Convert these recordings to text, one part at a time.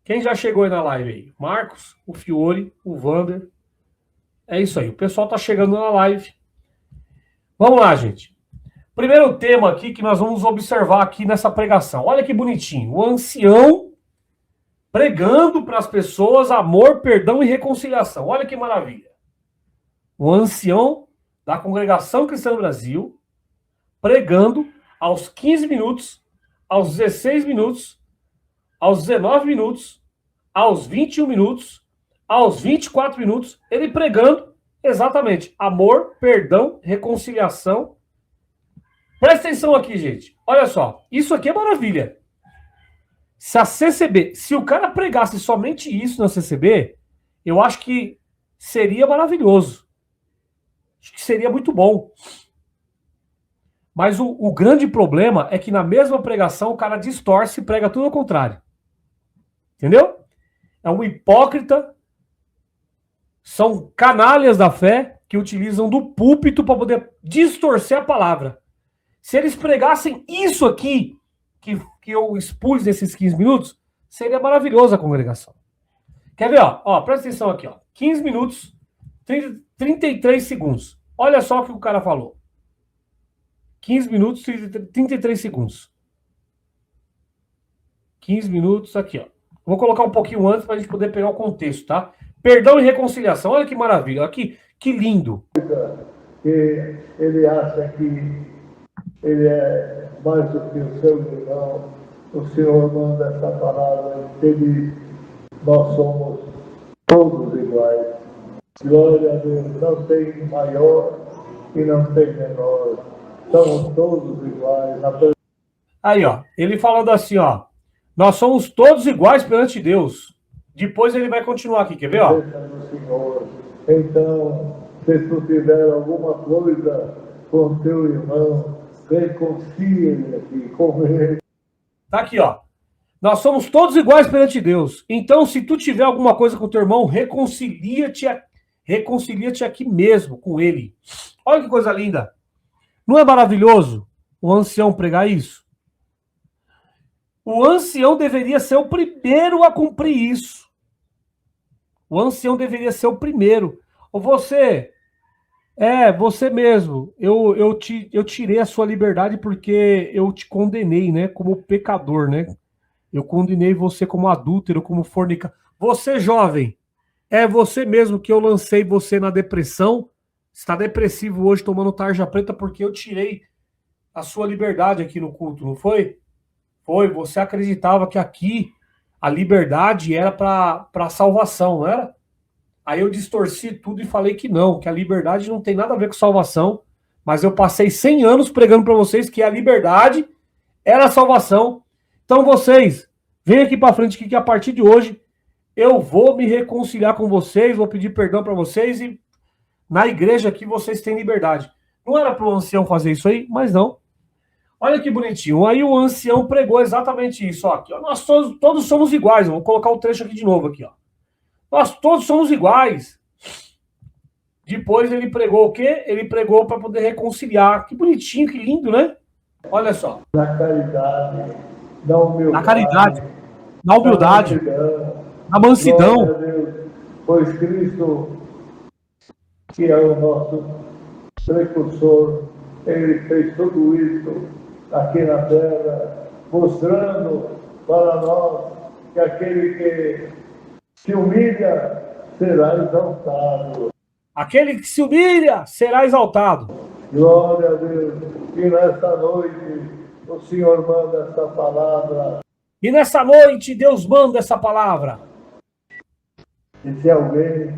Quem já chegou aí na live aí? Marcos, o Fiore, o Vander. É isso aí. O pessoal tá chegando na live. Vamos lá, gente. Primeiro tema aqui que nós vamos observar aqui nessa pregação. Olha que bonitinho. O ancião pregando para as pessoas amor, perdão e reconciliação. Olha que maravilha. O ancião da Congregação Cristã do Brasil pregando aos 15 minutos, aos 16 minutos, aos 19 minutos, aos 21 minutos, aos 24 minutos, ele pregando exatamente amor, perdão, reconciliação. Presta atenção aqui, gente. Olha só, isso aqui é maravilha. Se a CCB, se o cara pregasse somente isso na CCB, eu acho que seria maravilhoso. Acho que seria muito bom. Mas o grande problema é que na mesma pregação o cara distorce e prega tudo ao contrário. Entendeu? É um hipócrita. São canalhas da fé que utilizam do púlpito para poder distorcer a palavra. Se eles pregassem isso aqui, que eu expus nesses 15 minutos, seria maravilhosa a congregação. Quer ver? Presta atenção aqui. 15 minutos, 33 segundos. Olha só o que o cara falou. 15 minutos, 33 segundos. 15 minutos, aqui, ó. Vou colocar um pouquinho antes para a gente poder pegar o contexto, tá? Perdão e reconciliação. Olha que maravilha. Aqui, que lindo. Que ele acha que ele é mais do que o seu irmão. O Senhor manda essa palavra. Ele, nós somos todos iguais. Glória a Deus. Não tem maior e não tem menor. Somos todos iguais. Aí, ó. Ele falando assim, ó. Nós somos todos iguais perante Deus. Depois ele vai continuar aqui, quer ver? Ó? Senhor. Então, se tu tiver alguma coisa com teu irmão, reconcilia-me aqui com ele. Tá aqui, ó. Nós somos todos iguais perante Deus. Então, se tu tiver alguma coisa com teu irmão, reconcilia-te aqui mesmo com ele. Olha que coisa linda. Não é maravilhoso o ancião pregar isso? O ancião deveria ser o primeiro a cumprir isso. O ancião deveria ser o primeiro. Ou você mesmo. Eu tirei a sua liberdade porque eu te condenei, né? Como pecador, né? Eu condenei você como adúltero, como fornicador. Você, jovem, é você mesmo que eu lancei você na depressão. Está depressivo hoje, tomando tarja preta, porque eu tirei a sua liberdade aqui no culto, não foi? Foi, você acreditava que aqui a liberdade era para salvação, não era? Aí eu distorci tudo e falei que não, que a liberdade não tem nada a ver com salvação, mas eu passei 100 anos pregando para vocês que a liberdade era a salvação. Então vocês, venham aqui para frente que a partir de hoje eu vou me reconciliar com vocês, vou pedir perdão para vocês e na igreja aqui vocês têm liberdade. Não era para o ancião fazer isso aí, mas não. Olha que bonitinho. Aí o ancião pregou exatamente isso. Ó, aqui, ó. Nós todos somos iguais. Vou colocar o trecho aqui de novo. Aqui, ó. Nós todos somos iguais. Depois ele pregou o quê? Ele pregou para poder reconciliar. Que bonitinho, que lindo, né? Olha só. Na caridade, na humildade. Na caridade, na humildade, na mansidão. Glória a Deus, pois Cristo, que é o nosso precursor, ele fez tudo isso aqui na terra, mostrando para nós que aquele que se humilha será exaltado. Aquele que se humilha será exaltado. Glória a Deus. E nesta noite o Senhor manda essa palavra. E nessa noite Deus manda essa palavra. E se alguém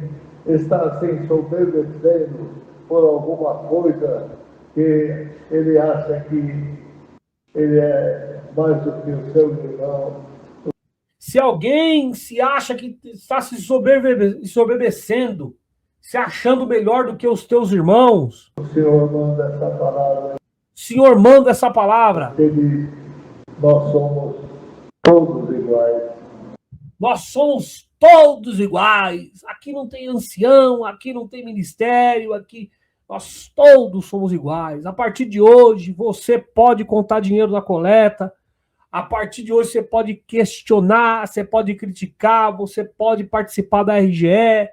está se ensoberbecendo por alguma coisa que ele acha que ele é mais do que o seu irmão. Se alguém se acha que está se soberbecendo, se achando melhor do que os teus irmãos, O Senhor manda essa palavra. o Senhor manda essa palavra. Ele, nós somos todos iguais. Nós somos todos iguais. Aqui não tem ancião, aqui não tem ministério, aqui nós todos somos iguais. A partir de hoje, você pode contar dinheiro na coleta. A partir de hoje você pode questionar, você pode criticar, você pode participar da RGE,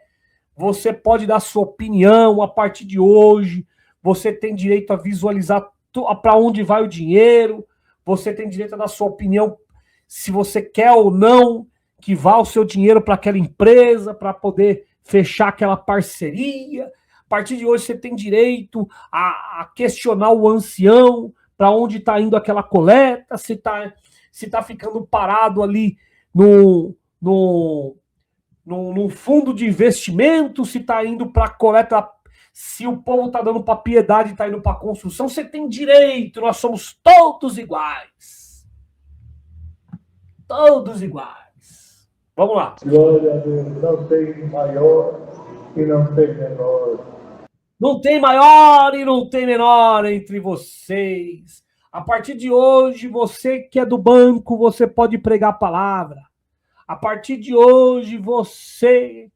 você pode dar sua opinião. A partir de hoje, você tem direito a visualizar para onde vai o dinheiro, você tem direito a dar sua opinião se você quer ou não que vá o seu dinheiro para aquela empresa, para poder fechar aquela parceria. A partir de hoje você tem direito a questionar o ancião, para onde está indo aquela coleta, se tá ficando parado ali no fundo de investimento, se está indo para coleta, se o povo está dando para piedade e está indo para construção. Você tem direito, nós somos todos iguais. Todos iguais. Vamos lá. Glória a Deus, não tem maior e não tem menor. Não tem maior e não tem menor entre vocês. A partir de hoje, você que é do banco, você pode pregar a palavra. A partir de hoje, você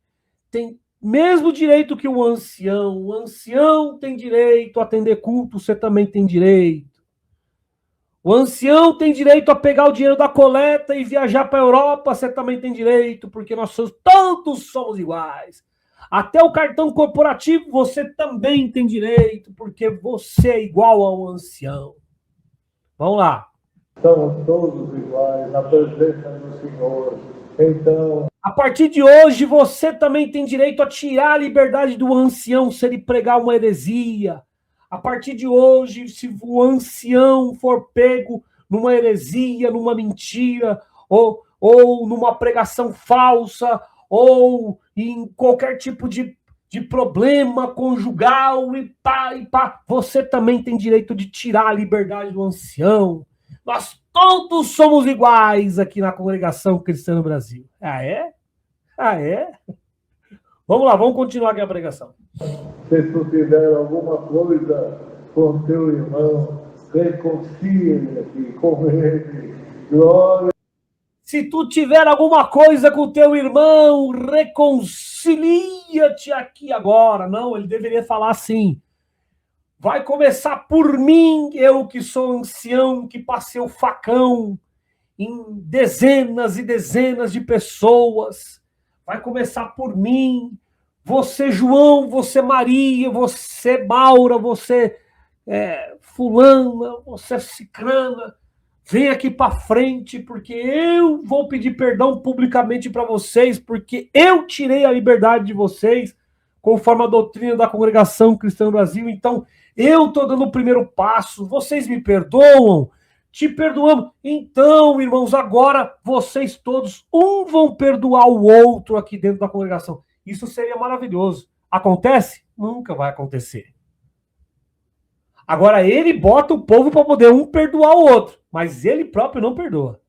tem mesmo direito que o ancião. O ancião tem direito a atender culto, você também tem direito. O ancião tem direito a pegar o dinheiro da coleta e viajar para a Europa, você também tem direito, porque todos somos iguais. Até o cartão corporativo você também tem direito, porque você é igual ao ancião. Vamos lá. Estamos todos iguais na presença do Senhor. Então, a partir de hoje, você também tem direito a tirar a liberdade do ancião se ele pregar uma heresia. A partir de hoje, se o ancião for pego numa heresia, numa mentira, ou numa pregação falsa, ou em qualquer tipo de problema conjugal, e pá, você também tem direito de tirar a liberdade do ancião. Nós todos somos iguais aqui na Congregação Cristã no Brasil. Ah, é? Ah, é? Vamos lá, vamos continuar aqui a pregação. Se tu tiver alguma coisa com teu irmão, reconcilia-te com ele. Glória. Se tu tiver alguma coisa com teu irmão, reconcilia-te aqui agora. Não, ele deveria falar assim. Vai começar por mim, eu que sou ancião, que passei o facão em dezenas e dezenas de pessoas. Vai começar por mim. Você, João, você, Maria, você, Maura, você, fulana, você, cicrana. Vem aqui para frente, porque eu vou pedir perdão publicamente para vocês, porque eu tirei a liberdade de vocês, conforme a doutrina da Congregação Cristã no Brasil. Então, eu estou dando o primeiro passo. Vocês me perdoam? Te perdoamos. Então, irmãos, agora vocês todos, vão perdoar o outro aqui dentro da congregação. Isso seria maravilhoso. Acontece? Nunca vai acontecer. Agora, ele bota o povo para poder perdoar o outro, mas ele próprio não perdoa.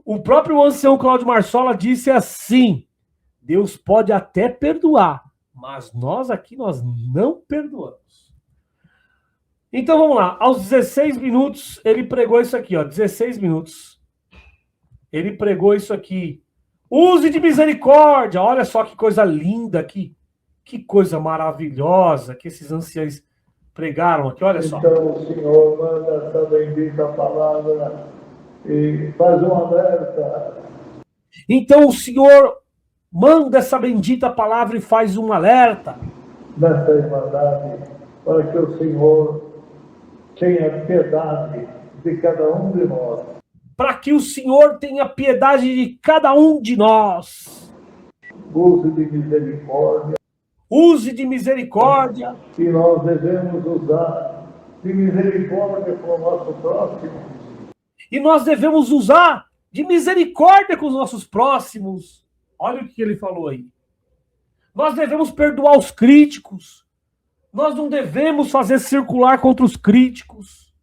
O próprio ancião Cláudio Marsola disse assim: Deus pode até perdoar, mas nós aqui, nós não perdoamos. Então vamos lá, aos 16 minutos ele pregou isso aqui, ó, 16 minutos. Ele pregou isso aqui. Use de misericórdia, olha só que coisa linda aqui. Que coisa maravilhosa que esses anciãos pregaram aqui, olha só. Então o Senhor manda essa bendita palavra e faz um alerta. Então o Senhor manda essa bendita palavra e faz um alerta. Nessa irmandade, para que o Senhor tenha piedade de cada um de nós. Para que o Senhor tenha piedade de cada um de nós. Use de misericórdia. Use de misericórdia. E nós devemos usar de misericórdia com o nosso próximo. E nós devemos usar de misericórdia com os nossos próximos. Olha o que ele falou aí. Nós devemos perdoar os críticos. Nós não devemos fazer circular contra os críticos,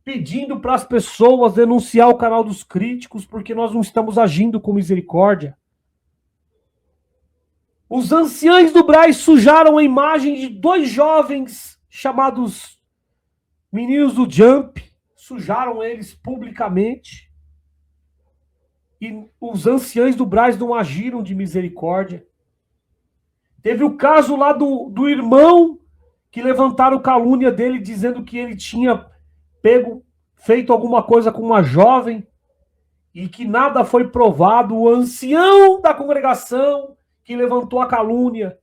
pedindo para as pessoas denunciar o canal dos críticos, porque nós não estamos agindo com misericórdia. Os anciães do Brás sujaram a imagem de dois jovens chamados meninos do Jump, sujaram eles publicamente. E os anciães do Brás não agiram de misericórdia. Teve o caso lá do irmão que levantaram calúnia dele, dizendo que ele tinha feito alguma coisa com uma jovem e que nada foi provado, o ancião da congregação que levantou a calúnia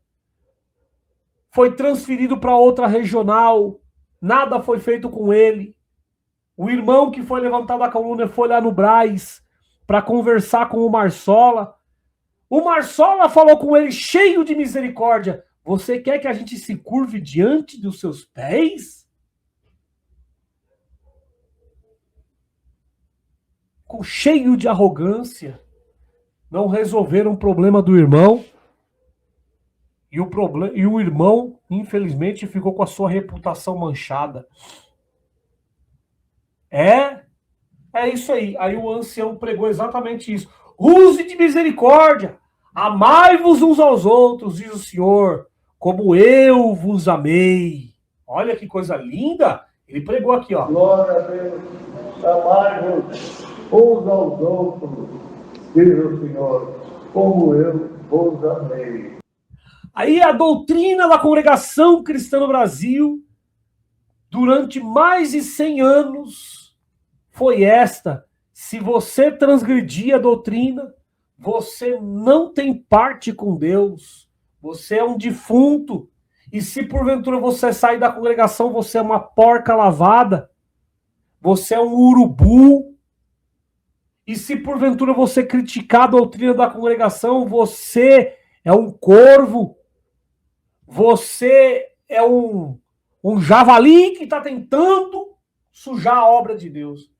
foi transferido para outra regional, nada foi feito com ele. O irmão que foi levantado a calúnia foi lá no Brás para conversar com o Marsola. O Marsola falou com ele cheio de misericórdia: você quer que a gente se curve diante dos seus pés? Com cheio de arrogância, não resolveram o problema do irmão. E o irmão, infelizmente, ficou com a sua reputação manchada. É isso aí. Aí o ancião pregou exatamente isso. Use de misericórdia, amai-vos uns aos outros, diz o Senhor, como eu vos amei. Olha que coisa linda. Ele pregou aqui, ó. Glória a Deus, amai-vos uns aos outros, diz o Senhor, como eu vos amei. Aí a doutrina da congregação cristã no Brasil, durante mais de 100 anos, foi esta: se você transgredir a doutrina, você não tem parte com Deus, você é um defunto, e se porventura você sair da congregação, você é uma porca lavada, você é um urubu, e se porventura você criticar a doutrina da congregação, você é um corvo, você é um javali que está tentando sujar a obra de Deus.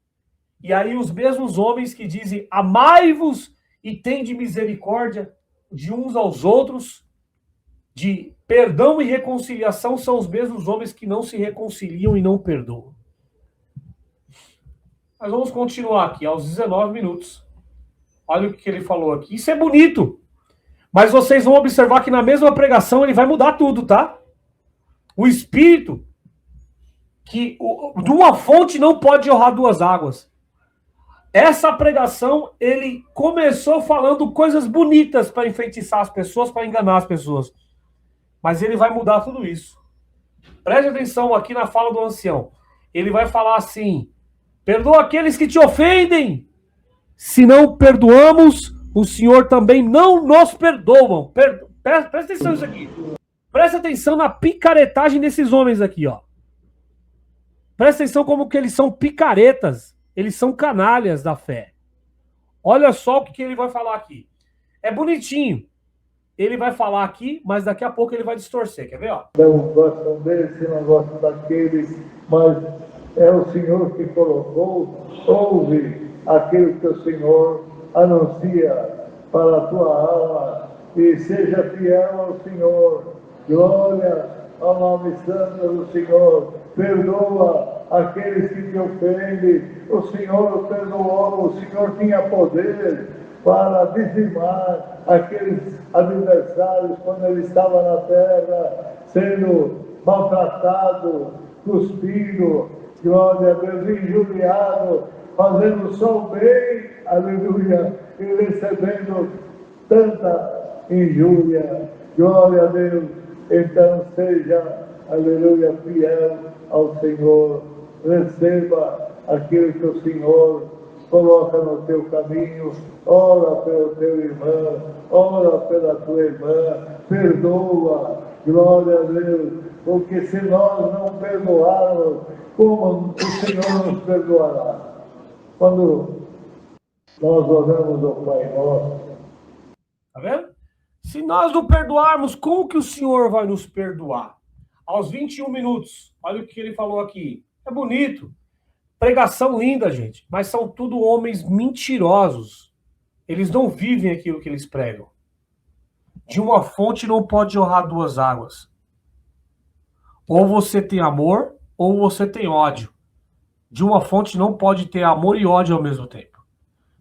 E aí os mesmos homens que dizem amai-vos e tende misericórdia de uns aos outros, de perdão e reconciliação, são os mesmos homens que não se reconciliam e não perdoam. Mas vamos continuar aqui, aos 19 minutos. Olha o que ele falou aqui. Isso é bonito. Mas vocês vão observar que na mesma pregação ele vai mudar tudo, tá? O Espírito, que de uma fonte não pode jorrar duas águas. Essa pregação, ele começou falando coisas bonitas para enfeitiçar as pessoas, para enganar as pessoas. Mas ele vai mudar tudo isso. Preste atenção aqui na fala do ancião. Ele vai falar assim: perdoa aqueles que te ofendem. Se não perdoamos, o Senhor também não nos perdoa. Presta atenção nisso aqui. Presta atenção na picaretagem desses homens aqui, ó. Presta atenção como que eles são picaretas. Eles são canalhas da fé. Olha só o que ele vai falar aqui. É bonitinho. Ele vai falar aqui, mas daqui a pouco ele vai distorcer. Quer ver, ó? Não gostam desse, não gostam daquele, mas é o Senhor que colocou. Ouve aquilo que o Senhor anuncia para a tua alma e seja fiel ao Senhor. Glória ao nome santo do Senhor. Perdoa aqueles que te ofendem. O Senhor perdoou, o Senhor tinha poder para dizimar aqueles adversários quando ele estava na terra, sendo maltratado, cuspido, glória a Deus, injuriado, fazendo só o bem, aleluia, e recebendo tanta injúria, glória a Deus. Então seja, aleluia, fiel ao Senhor, receba aquilo que o Senhor coloca no teu caminho, ora pelo teu irmão, ora pela tua irmã, perdoa, glória a Deus, porque se nós não perdoarmos, como o Senhor nos perdoará? Quando nós oramos ao Pai Nosso, tá vendo? Se nós não perdoarmos, como que o Senhor vai nos perdoar? Aos 21 minutos, olha o que ele falou aqui. É bonito. Pregação linda, gente. Mas são tudo homens mentirosos. Eles não vivem aquilo que eles pregam. De uma fonte não pode jorrar duas águas. Ou você tem amor, ou você tem ódio. De uma fonte não pode ter amor e ódio ao mesmo tempo.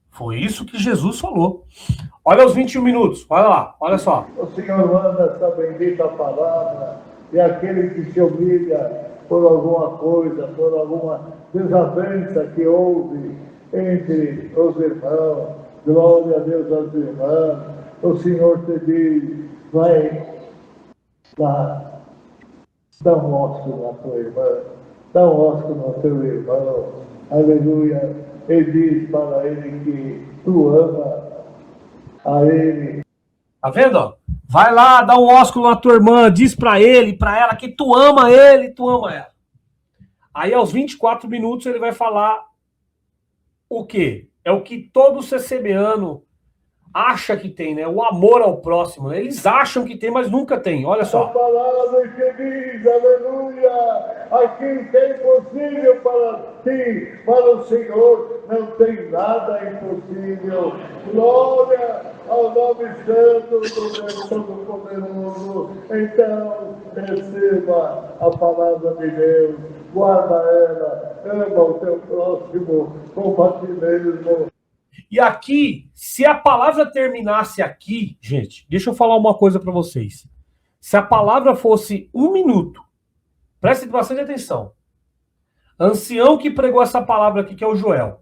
Foi isso que Jesus falou. Olha os 21 minutos. Olha lá, olha só. o Senhor manda essa bendita palavra e aquele que se humilha por alguma coisa, por alguma desavença que houve entre os irmãos, glória a Deus às irmãs, o Senhor te diz, vai dá um ósculo na tua irmã, dá um ósculo no teu irmão, aleluia, e diz para ele que tu ama a ele. Tá vendo? Ó? Vai lá, dá um ósculo na tua irmã, diz pra ele, pra ela que tu ama ele, tu ama ela. Aí aos 24 minutos ele vai falar o quê? É o que todo CCBano acha que tem, né? O amor ao próximo. Né? Eles acham que tem, mas nunca tem. Olha A só. palavra que diz, aleluia, aquilo que é impossível para ti, para o Senhor, não tem nada impossível. Glória ao nome santo do Deus Todo-Poderoso. Então, receba a palavra de Deus, guarda ela, ama o teu próximo, como a ti mesmo. E aqui, se a palavra terminasse aqui, gente, deixa eu falar uma coisa para vocês. Se a palavra fosse 1 minuto, prestem bastante atenção. Ancião que pregou essa palavra aqui, que é o Joel.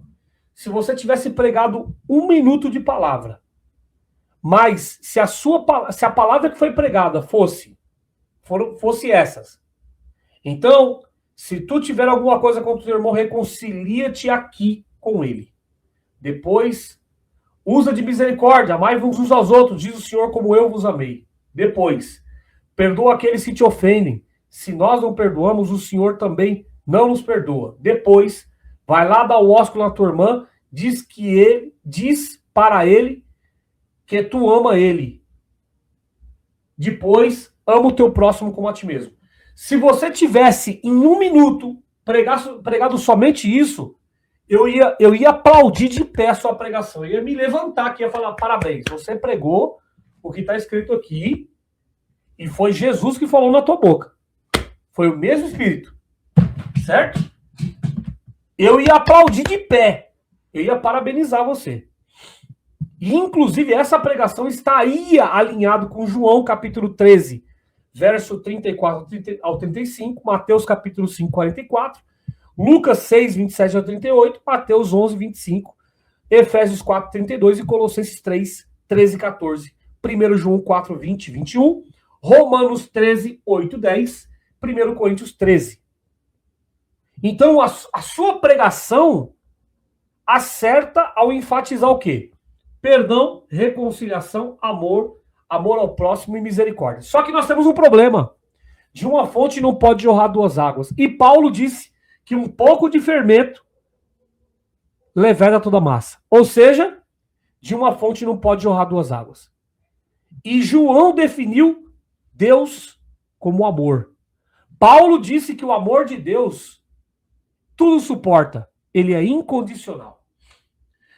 Se você tivesse pregado 1 minuto de palavra, mas se a palavra que foi pregada fosse essas. Então, se tu tiver alguma coisa contra o teu irmão, reconcilia-te aqui com ele. Depois, usa de misericórdia, amai-vos uns aos outros, diz o Senhor, como eu vos amei. Depois, perdoa aqueles que te ofendem. Se nós não perdoamos, o Senhor também não nos perdoa. Depois, vai lá dar o ósculo na tua irmã, diz para ele que tu ama ele. Depois, ama o teu próximo como a ti mesmo. Se você tivesse em 1 minuto pregado somente isso, eu ia aplaudir de pé a sua pregação. Eu ia me levantar aqui e ia falar, parabéns, você pregou o que está escrito aqui e foi Jesus que falou na tua boca. Foi o mesmo Espírito. Certo? Eu ia aplaudir de pé. Eu ia parabenizar você. E, inclusive, essa pregação estaria alinhado com João, capítulo 13, verso 34 ao 35, Mateus, capítulo 5, 44, Lucas 6, 27 ao 38, Mateus 11, 25, Efésios 4, 32 e Colossenses 3, 13 e 14, 1 João 4, 20 e 21, Romanos 13, 8 e 10, 1 Coríntios 13. Então, a sua pregação acerta ao enfatizar o quê? Perdão, reconciliação, amor ao próximo e misericórdia. Só que nós temos um problema. De uma fonte não pode jorrar 2 águas. E Paulo disse que um pouco de fermento leveda toda a massa. Ou seja, de uma fonte não pode jorrar 2 águas. E João definiu Deus como amor. Paulo disse que o amor de Deus tudo suporta. Ele é incondicional.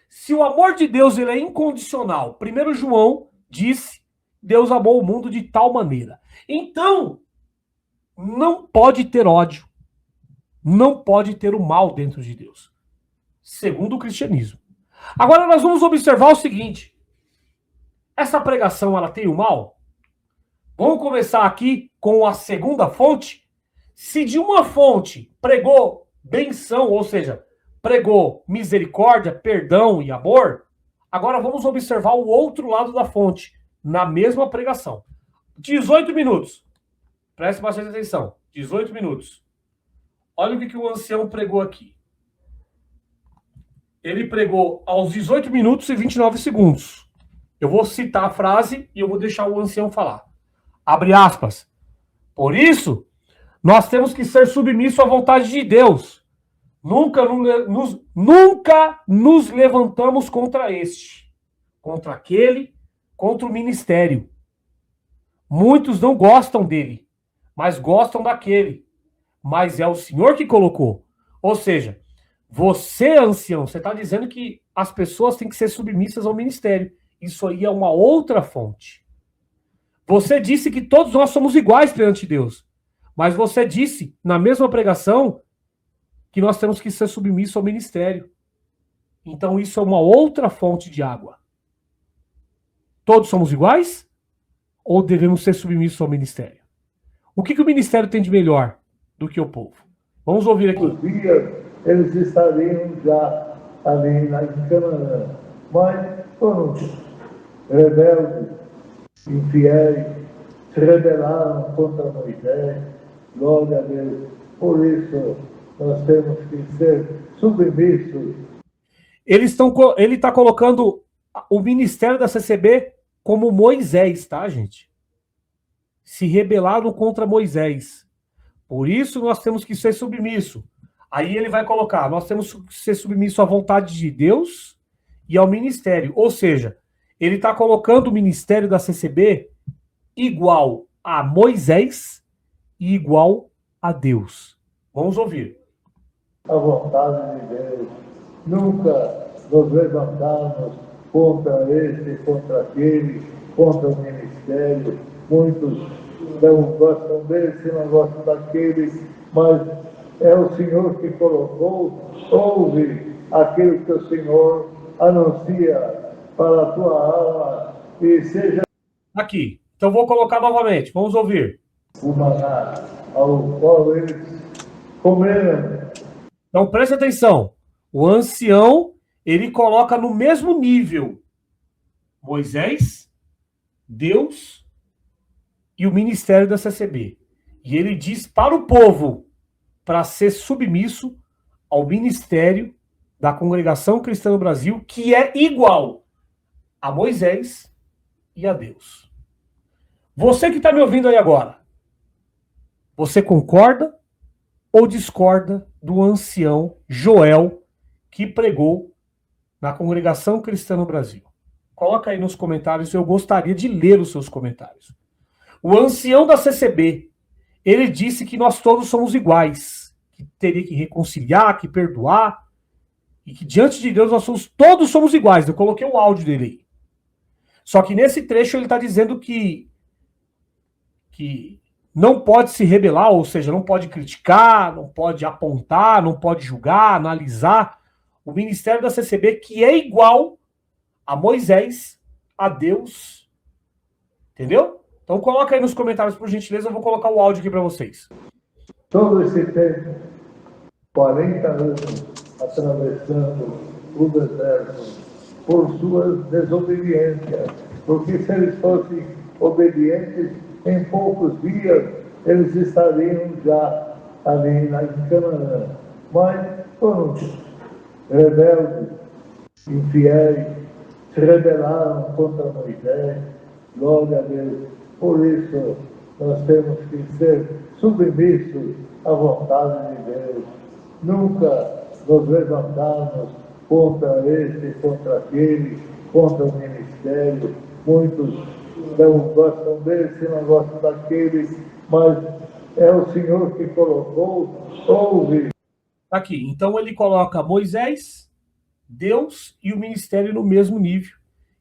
Se o amor de Deus ele é incondicional, 1 João disse, Deus amou o mundo de tal maneira. Então, não pode ter ódio. Não pode ter o mal dentro de Deus. Segundo o cristianismo. Agora nós vamos observar o seguinte. Essa pregação, ela tem o mal? Vamos começar aqui com a segunda fonte. Se de uma fonte pregou benção, ou seja, pregou misericórdia, perdão e amor, agora vamos observar o outro lado da fonte, na mesma pregação. 18 minutos. Preste bastante atenção. 18 minutos. Olha o que o ancião pregou aqui. Ele pregou aos 18 minutos e 29 segundos. Eu vou citar a frase e eu vou deixar o ancião falar. Abre aspas. Por isso, nós temos que ser submissos à vontade de Deus. Nunca nos levantamos contra este, contra aquele, contra o ministério. Muitos não gostam dele, mas gostam daquele. Mas é o Senhor que colocou. Ou seja, você, ancião, você está dizendo que as pessoas têm que ser submissas ao ministério. Isso aí é uma outra fonte. Você disse que todos nós somos iguais perante Deus. Mas você disse, na mesma pregação, que nós temos que ser submissos ao ministério. Então isso é uma outra fonte de água. Todos somos iguais? Ou devemos ser submissos ao ministério? O que o ministério tem de melhor do que o povo? Vamos ouvir aqui. Os dias eles estariam já ali em Canaã, mas foram rebeldes, infiéis, se rebelaram contra Moisés. Glória a Deus. Por isso, nós temos que ser submissos. Ele está colocando o ministério da CCB como Moisés, tá, gente? Se rebelaram contra Moisés. Por isso nós temos que ser submisso. Aí ele vai colocar, nós temos que ser submisso à vontade de Deus e ao ministério. Ou seja, ele está colocando o ministério da CCB igual a Moisés e igual a Deus. Vamos ouvir. A vontade de Deus. Nunca nos levantamos contra este e contra aquele, contra o ministério. Muitos não gostam desse, não gostam daquele, mas é o Senhor que colocou. Ouve aquilo que o Senhor anuncia para a tua alma e seja aqui. Então vou colocar novamente. Vamos ouvir. o maná ao qual eles comeram. Então preste atenção. O ancião, ele coloca no mesmo nível Moisés, Deus e o ministério da CCB. E ele diz para o povo para ser submisso ao ministério da Congregação Cristã do Brasil, que é igual a Moisés e a Deus. Você que está me ouvindo aí agora, você concorda ou discorda do ancião Joel que pregou na Congregação Cristã no Brasil? Coloca aí nos comentários, eu gostaria de ler os seus comentários. O ancião da CCB, ele disse que nós todos somos iguais, que teria que reconciliar, que perdoar, e que diante de Deus todos somos iguais. Eu coloquei o áudio dele aí. Só que nesse trecho ele está dizendo que não pode se rebelar, ou seja, não pode criticar, não pode apontar, não pode julgar, analisar o ministério da CCB, que é igual a Moisés, a Deus. Entendeu? Então coloca aí nos comentários, por gentileza, eu vou colocar o áudio aqui para vocês. Todo esse tempo, 40 anos, atravessando o deserto, por suas desobediências, porque se eles fossem obedientes, em poucos dias eles estariam já ali em Canaã. Mas foram rebeldes, infiéis, se rebelaram contra Moisés. Glória a Deus. Por isso, nós temos que ser submissos à vontade de Deus. Nunca nos levantamos contra este, contra aquele, contra o ministério. Muitos não gostam desse, não gostam daquele, mas é o Senhor que colocou. Ouve. Aqui, então ele coloca Moisés, Deus e o ministério no mesmo nível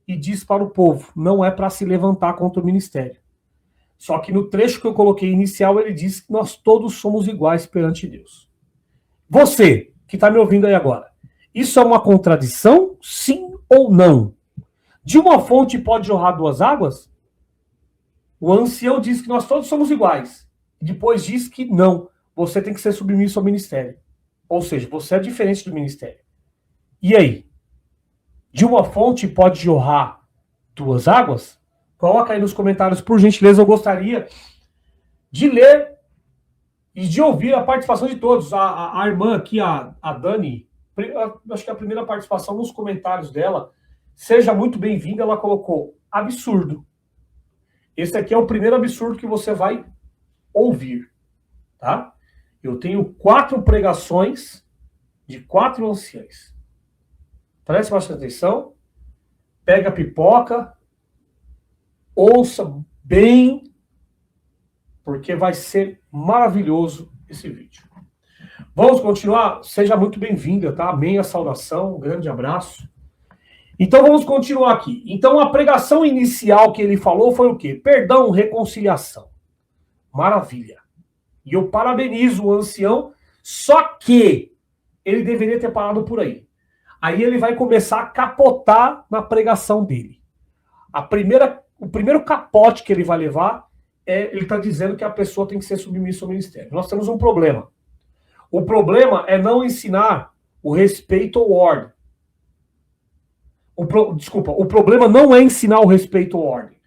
e diz para o povo, não é para se levantar contra o ministério. Só que no trecho que eu coloquei inicial, ele diz que nós todos somos iguais perante Deus. Você, que está me ouvindo aí agora, isso é uma contradição? Sim ou não? De uma fonte pode jorrar duas águas? O ancião diz que nós todos somos iguais. Depois diz que não, você tem que ser submisso ao ministério. Ou seja, você é diferente do ministério. E aí? De uma fonte pode jorrar duas águas? Coloca aí nos comentários, por gentileza, eu gostaria de ler e de ouvir a participação de todos. A irmã aqui, a Dani, acho que a primeira participação nos comentários dela, seja muito bem-vinda, ela colocou absurdo. Esse aqui é o primeiro absurdo que você vai ouvir, tá? Eu tenho 4 pregações de 4 anciães. Preste bastante atenção, pega a pipoca, ouça bem, porque vai ser maravilhoso esse vídeo. Vamos continuar? Seja muito bem-vinda, tá? Amém a saudação, um grande abraço. Então vamos continuar aqui. Então a pregação inicial que ele falou foi o quê? Perdão, reconciliação. Maravilha. E eu parabenizo o ancião, só que ele deveria ter parado por aí. Aí ele vai começar a capotar na pregação dele. O primeiro capote que ele vai levar ele está dizendo que a pessoa tem que ser submissa ao ministério. Nós temos um problema. O problema é não ensinar o respeito ou ordem. Desculpa, o problema não é ensinar o respeito ou ordem.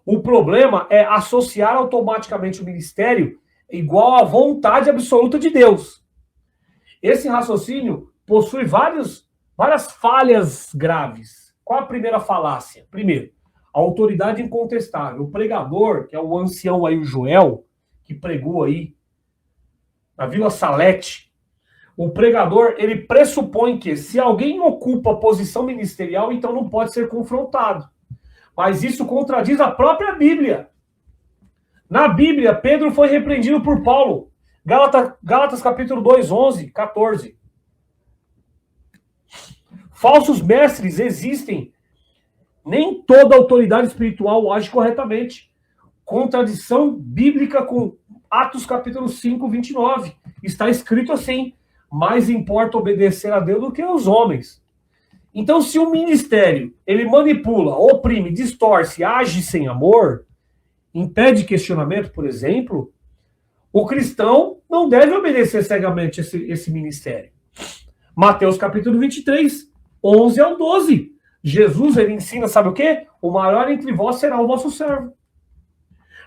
O problema é associar automaticamente o ministério igual à vontade absoluta de Deus. Esse raciocínio possui várias falhas graves. Qual a primeira falácia? Primeiro, a autoridade incontestável. O pregador, que é o ancião aí, o Joel, que pregou aí na Vila Salete, o pregador, ele pressupõe que se alguém ocupa a posição ministerial, então não pode ser confrontado. Mas isso contradiz a própria Bíblia. Na Bíblia, Pedro foi repreendido por Paulo. Gálatas capítulo 2, 11, 14. Falsos mestres existem. Nem toda autoridade espiritual age corretamente. Contradição bíblica com Atos capítulo 5, 29. Está escrito assim: mais importa obedecer a Deus do que aos homens. Então, se o ministério ele manipula, oprime, distorce, age sem amor, impede questionamento, por exemplo, o cristão não deve obedecer cegamente esse ministério. Mateus capítulo 23, 11 ao 12. Jesus, ele ensina, sabe o quê? O maior entre vós será o vosso servo.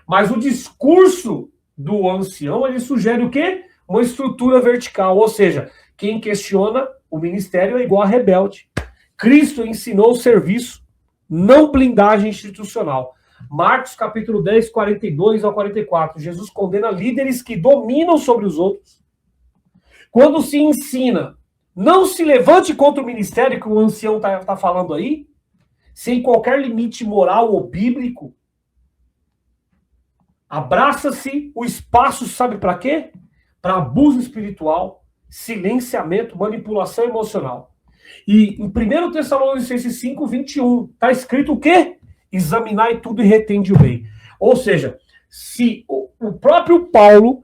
Mas o discurso do ancião, ele sugere o quê? Uma estrutura vertical, ou seja, quem questiona o ministério é igual a rebelde. Cristo ensinou o serviço, não blindagem institucional. Marcos capítulo 10, 42 ao 44. Jesus condena líderes que dominam sobre os outros. Quando se ensina, não se levante contra o ministério que o ancião está falando aí, sem qualquer limite moral ou bíblico, abraça-se o espaço, sabe para quê? Para abuso espiritual, silenciamento, manipulação emocional. E em 1 Tessalonicenses 5, 21, está escrito o quê? Examinai tudo e retende o bem. Ou seja, se o próprio Paulo,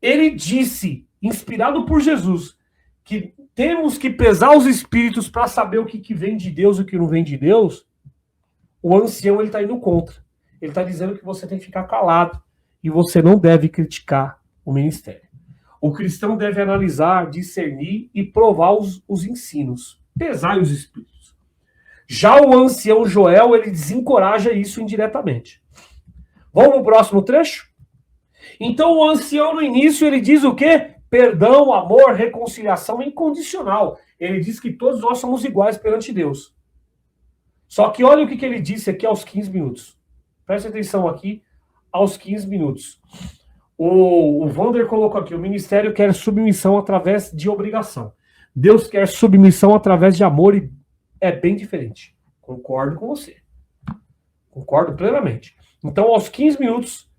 ele disse, inspirado por Jesus, que temos que pesar os espíritos para saber o que vem de Deus e o que não vem de Deus, o ancião ele está indo contra. Ele está dizendo que você tem que ficar calado e você não deve criticar o ministério. O cristão deve analisar, discernir e provar os ensinos. Pesar os espíritos. Já o ancião Joel, ele desencoraja isso indiretamente. Vamos no próximo trecho? Então o ancião no início, ele diz o quê? Perdão, amor, reconciliação incondicional. Ele diz que todos nós somos iguais perante Deus. Só que olha o que ele disse aqui aos 15 minutos. Preste atenção aqui, aos 15 minutos. O Wander colocou aqui, o ministério quer submissão através de obrigação. Deus quer submissão através de amor e é bem diferente. Concordo com você. Concordo plenamente. Então, aos 15 minutos,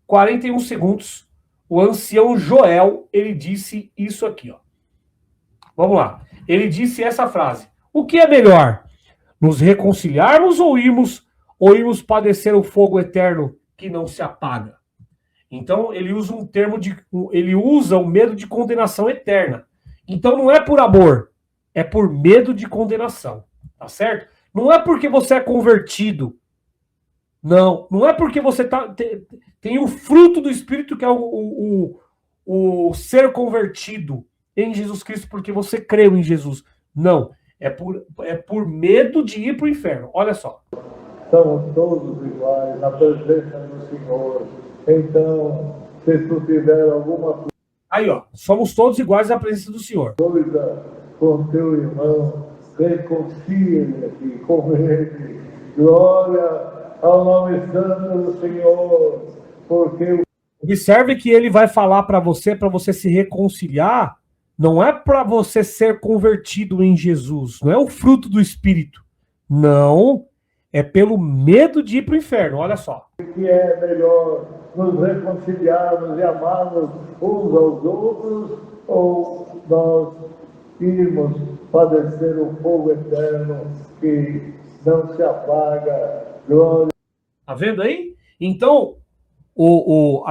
41 segundos, o ancião Joel, ele disse isso aqui, ó. Vamos lá. Ele disse essa frase. O que é melhor? Nos reconciliarmos ou irmos padecer o fogo eterno que não se apaga? Então, ele usa ele usa o medo de condenação eterna. Então, não é por amor, é por medo de condenação. Tá certo? Não é porque você é convertido. Não é porque você tem o fruto do Espírito, que é o ser convertido em Jesus Cristo, porque você creu em Jesus. Não. É por medo de ir para o inferno. Olha só. Estamos todos iguais na presença do Senhor. Então, se tu tiver alguma coisa Aí, ó, somos todos iguais à presença do Senhor. com teu irmão, reconcilia-te com ele. Glória ao nome santo do Senhor, porque Observe que ele vai falar para você se reconciliar, não é para você ser convertido em Jesus, não é o fruto do Espírito. Não, é pelo medo de ir para o inferno, olha só. que é melhor nos reconciliarmos e amarmos uns aos outros, ou nós irmos padecer o fogo eterno que não se apaga. Glória. Tá vendo aí? Então,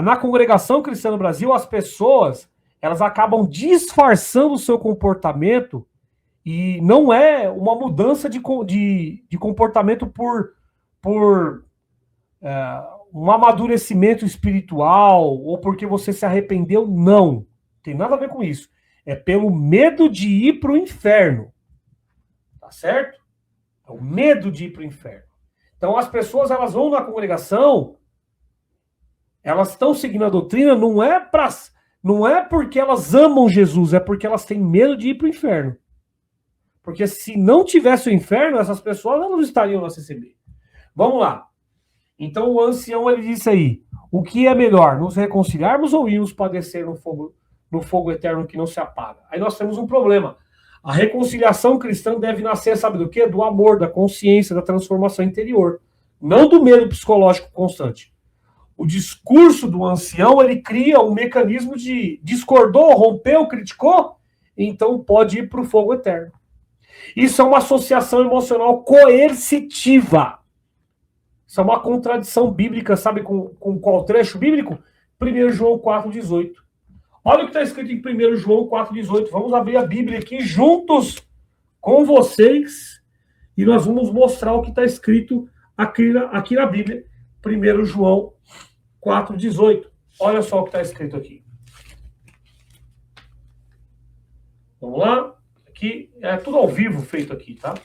na congregação cristã no Brasil, as pessoas, elas acabam disfarçando o seu comportamento e não é uma mudança de comportamento por um amadurecimento espiritual ou porque você se arrependeu, não. Tem nada a ver com isso. É pelo medo de ir para o inferno. Tá certo? É o medo de ir para o inferno. Então as pessoas, elas vão na congregação, elas estão seguindo a doutrina, não é porque elas amam Jesus, é porque elas têm medo de ir para o inferno. Porque se não tivesse o inferno, essas pessoas não estariam na CCB. Vamos lá. Então o ancião ele disse aí, o que é melhor, nos reconciliarmos ou irmos padecer no fogo eterno que não se apaga? Aí nós temos um problema. A reconciliação cristã deve nascer, sabe do quê? Do amor, da consciência, da transformação interior. Não do medo psicológico constante. O discurso do ancião, ele cria um mecanismo de discordou, rompeu, criticou, então pode ir para o fogo eterno. Isso é uma associação emocional coercitiva. Isso é uma contradição bíblica, sabe com qual trecho bíblico? 1 João 4,18. Olha o que está escrito em 1 João 4,18. Vamos abrir a Bíblia aqui juntos com vocês e nós vamos mostrar o que está escrito aqui na Bíblia. 1 João 4,18. Olha só o que está escrito aqui. Vamos lá? Aqui é tudo ao vivo feito aqui, tá?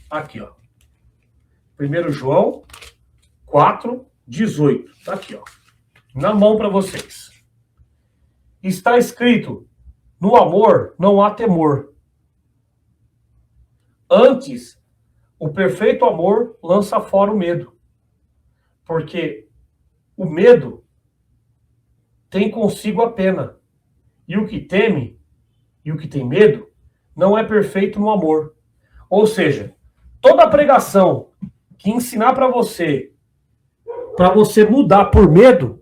Aqui, ó. 1 João 4,18. Tá aqui, ó. Na mão para vocês. Está escrito: no amor não há temor. Antes, o perfeito amor lança fora o medo. Porque o medo tem consigo a pena. E o que teme, e o que tem medo, não é perfeito no amor. Ou seja, toda pregação que ensinar para você mudar por medo,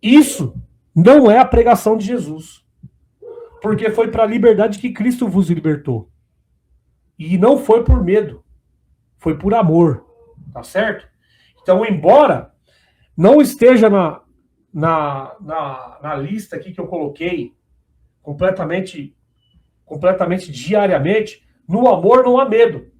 isso não é a pregação de Jesus. Porque foi para a liberdade que Cristo vos libertou. E não foi por medo, foi por amor, tá certo? Então, embora não esteja na lista aqui que eu coloquei completamente diariamente, no amor não há medo.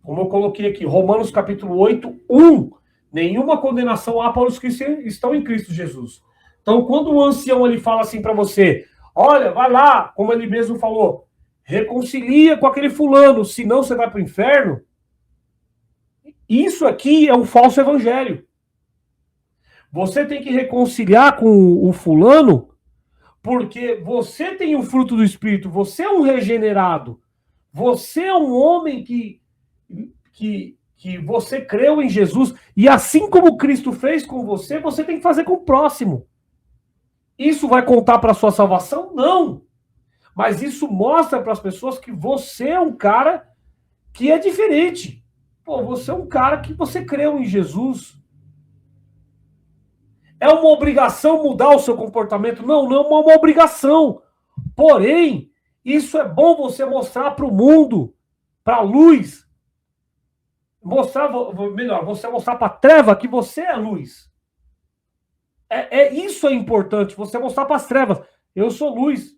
Como eu coloquei aqui, Romanos capítulo 8, 1. Nenhuma condenação há para os que estão em Cristo Jesus. Então, quando o ancião ele fala assim para você, olha, vai lá, como ele mesmo falou, reconcilia com aquele fulano, senão você vai para o inferno. Isso aqui é um falso evangelho. Você tem que reconciliar com o fulano porque você tem o fruto do Espírito, você é um regenerado, você é um homem que você creu em Jesus, e assim como Cristo fez com você, você tem que fazer com o próximo. Isso vai contar para a sua salvação? Não. Mas isso mostra para as pessoas que você é um cara que é diferente. Pô, você é um cara que você creu em Jesus. É uma obrigação mudar o seu comportamento? Não, não é uma obrigação. Porém, isso é bom você mostrar para o mundo, para a luz. Você mostrar para a treva que você é luz. Isso é importante, você mostrar para as trevas. Eu sou luz.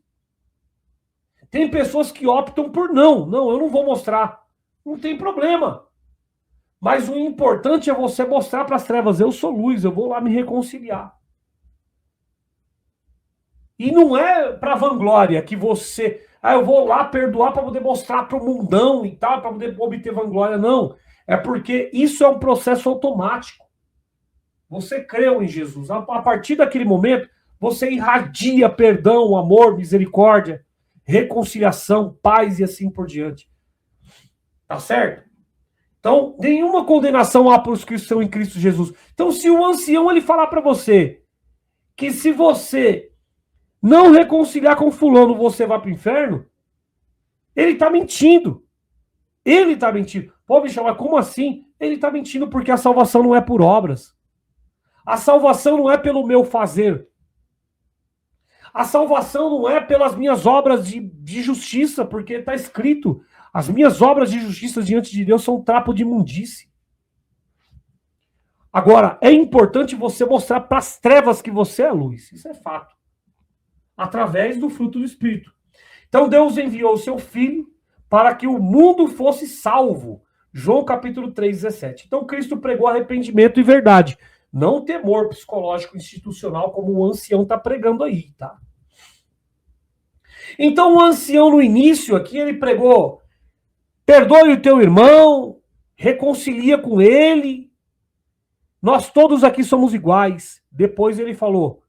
Tem pessoas que optam por não. Não, eu não vou mostrar. Não tem problema. Mas o importante é você mostrar para as trevas, eu sou luz, eu vou lá me reconciliar. E não é para vanglória que você... eu vou lá perdoar para poder mostrar para o mundão e tal, para poder obter vanglória. Não. É porque isso é um processo automático. Você creu em Jesus. A partir daquele momento, você irradia perdão, amor, misericórdia, reconciliação, paz e assim por diante. Tá certo? Então, nenhuma condenação há para os que estão em Cristo Jesus. Então, se o ancião ele falar para você que se você não reconciliar com fulano, você vai para o inferno, ele está mentindo. Ele está mentindo. Pô, bicho, mas como assim? Ele está mentindo porque a salvação não é por obras. A salvação não é pelo meu fazer. A salvação não é pelas minhas obras de justiça, porque está escrito, as minhas obras de justiça diante de Deus são trapo de imundície. Agora, é importante você mostrar para as trevas que você é luz. Isso é fato. Através do fruto do Espírito. Então Deus enviou o seu Filho para que o mundo fosse salvo. João capítulo 3, 17. Então Cristo pregou arrependimento e verdade. Não temor psicológico institucional como o ancião está pregando aí, tá? Então o ancião no início aqui, ele pregou, perdoe o teu irmão, reconcilia com ele, nós todos aqui somos iguais. Depois ele falou,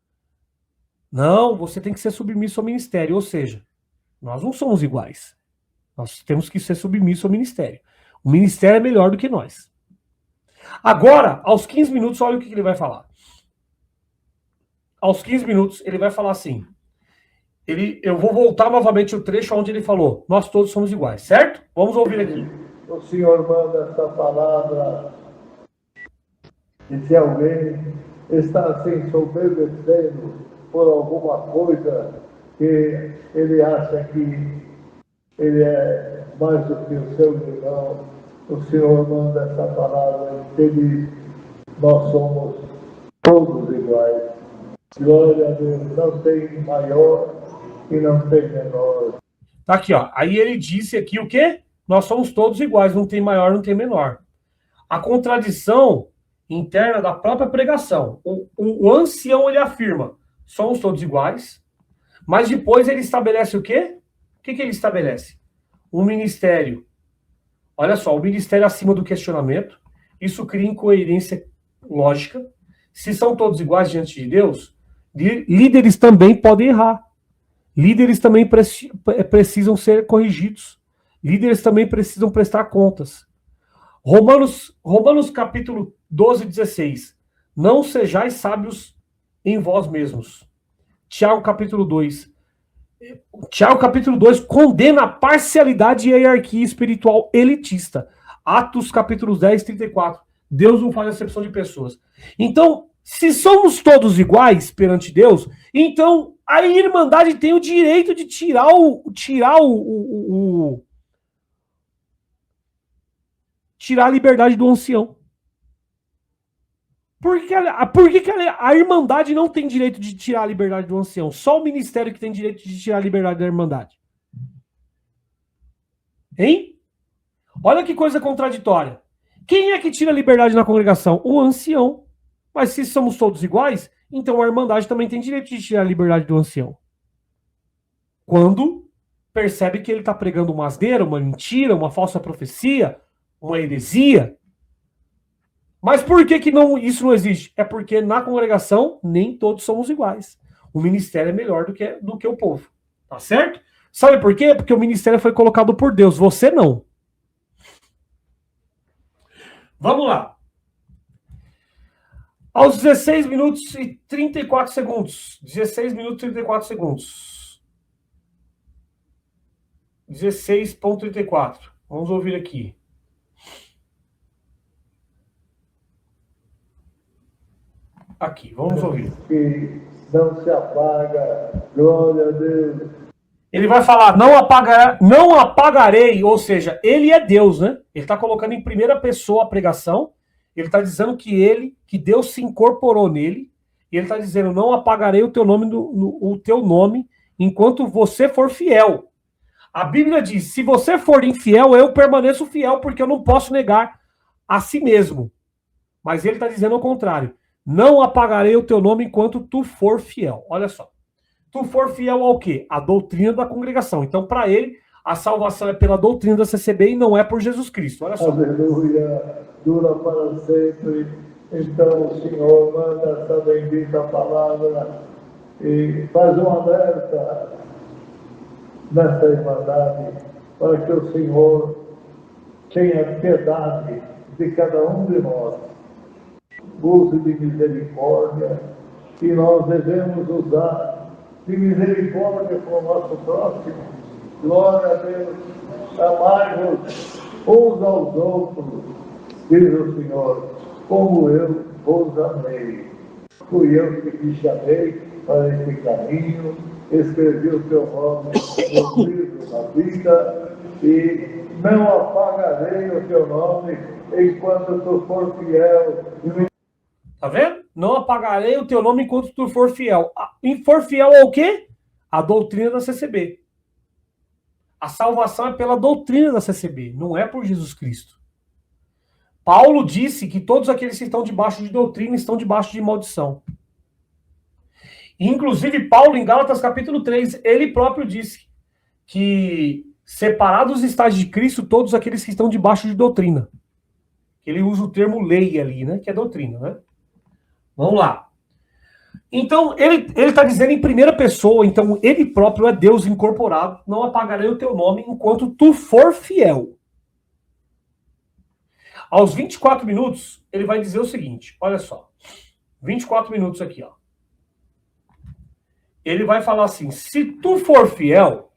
Não, você tem que ser submisso ao ministério. Ou seja, nós não somos iguais. Nós temos que ser submissos ao ministério. O ministério é melhor do que nós. Agora, aos 15 minutos, olha o que ele vai falar. Aos 15 minutos, ele vai falar assim. Eu vou voltar novamente o trecho onde ele falou: nós todos somos iguais, certo? Vamos ouvir aqui. O Senhor manda essa palavra e se alguém está assim soberbecendo por alguma coisa que ele acha que ele é mais do que o seu irmão, o Senhor manda essa palavra e ele diz: nós somos todos iguais. Glória a Deus, não tem maior e não tem menor. Tá aqui, ó. Aí ele disse aqui o quê? Nós somos todos iguais, não tem maior, não tem menor. A contradição interna da própria pregação. O ancião, ele afirma: somos todos iguais, mas depois ele estabelece o quê? O que ele estabelece? Um ministério. Olha só, o ministério acima do questionamento. Isso cria incoerência lógica. Se são todos iguais diante de Deus, líderes também podem errar. Líderes também precisam ser corrigidos. Líderes também precisam prestar contas. Romanos capítulo 12, 16. Não sejais sábios em vós mesmos. Tiago capítulo 2. Tiago capítulo 2 condena a parcialidade e a hierarquia espiritual elitista. Atos capítulo 10, 34. Deus não faz acepção de pessoas. Então, se somos todos iguais perante Deus, então a Irmandade tem o direito de tirar a liberdade do ancião. Por que a Irmandade não tem direito de tirar a liberdade do ancião? Só o ministério que tem direito de tirar a liberdade da Irmandade. Hein? Olha que coisa contraditória. Quem é que tira a liberdade na congregação? O ancião. Mas se somos todos iguais, então a Irmandade também tem direito de tirar a liberdade do ancião. Quando percebe que ele está pregando uma asneira, uma mentira, uma falsa profecia, uma heresia. Mas por que isso não existe? É porque na congregação nem todos somos iguais. O ministério é melhor do que o povo. Tá certo? Sabe por quê? Porque o ministério foi colocado por Deus, você não. Vamos lá. Aos 16 minutos e 34 segundos. 16 minutos e 34 segundos. 16.34. Vamos ouvir aqui. Aqui, vamos ouvir. Que não se apaga, glória a Deus. Ele vai falar: não apagarei, ou seja, ele é Deus, né? Ele está colocando em primeira pessoa a pregação. Ele está dizendo que Deus se incorporou nele. E ele está dizendo: não apagarei o teu nome enquanto você for fiel. A Bíblia diz: se você for infiel, eu permaneço fiel, porque eu não posso negar a si mesmo. Mas ele está dizendo ao contrário: não apagarei o teu nome enquanto tu for fiel. Olha só. Tu for fiel ao quê? A doutrina da congregação. Então, para ele, a salvação é pela doutrina da CCB e não é por Jesus Cristo. Olha só. Aleluia, dura para sempre. Então, o Senhor manda essa bendita palavra e faz um alerta nessa Irmandade para que o Senhor tenha piedade de cada um de nós. Use de misericórdia e nós devemos usar de misericórdia com o nosso próximo. Glória a Deus. Amai-vos uns aos outros, diz o Senhor, como eu vos amei. Fui eu que te chamei para esse caminho, escrevi o teu nome no livro da vida e não apagarei o teu nome enquanto tu for fiel. Tá vendo? Não apagarei o teu nome enquanto tu for fiel. E for fiel ao quê? A doutrina da CCB. A salvação é pela doutrina da CCB, não é por Jesus Cristo. Paulo disse que todos aqueles que estão debaixo de doutrina estão debaixo de maldição. Inclusive, Paulo, em Gálatas capítulo 3, ele próprio disse que separados está de Cristo todos aqueles que estão debaixo de doutrina. Ele usa o termo lei ali, né? Que é doutrina, né? Vamos lá. Então, ele está dizendo em primeira pessoa, então ele próprio é Deus incorporado, não apagarei o teu nome enquanto tu for fiel. Aos 24 minutos, ele vai dizer o seguinte, olha só, 24 minutos aqui, ó. Ele vai falar assim, se tu for fiel,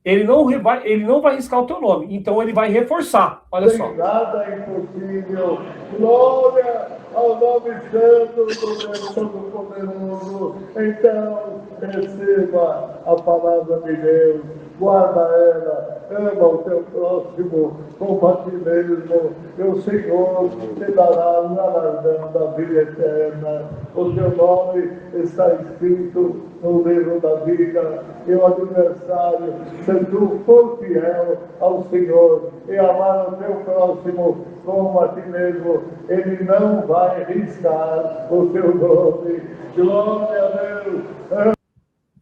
ele não vai riscar o teu nome, então ele vai reforçar, olha só. Nada é impossível. Glória ao nome santo do Deus Todo-Poderoso. Então, receba a palavra de Deus, guarda ela, ama o teu próximo como a ti mesmo, e o Senhor te dará um galardão da vida eterna. O teu nome está escrito no livro da vida, e o adversário, se tu for fiel ao Senhor e amar o teu próximo como a ti mesmo, ele não vai riscar o teu nome. Glória a Deus.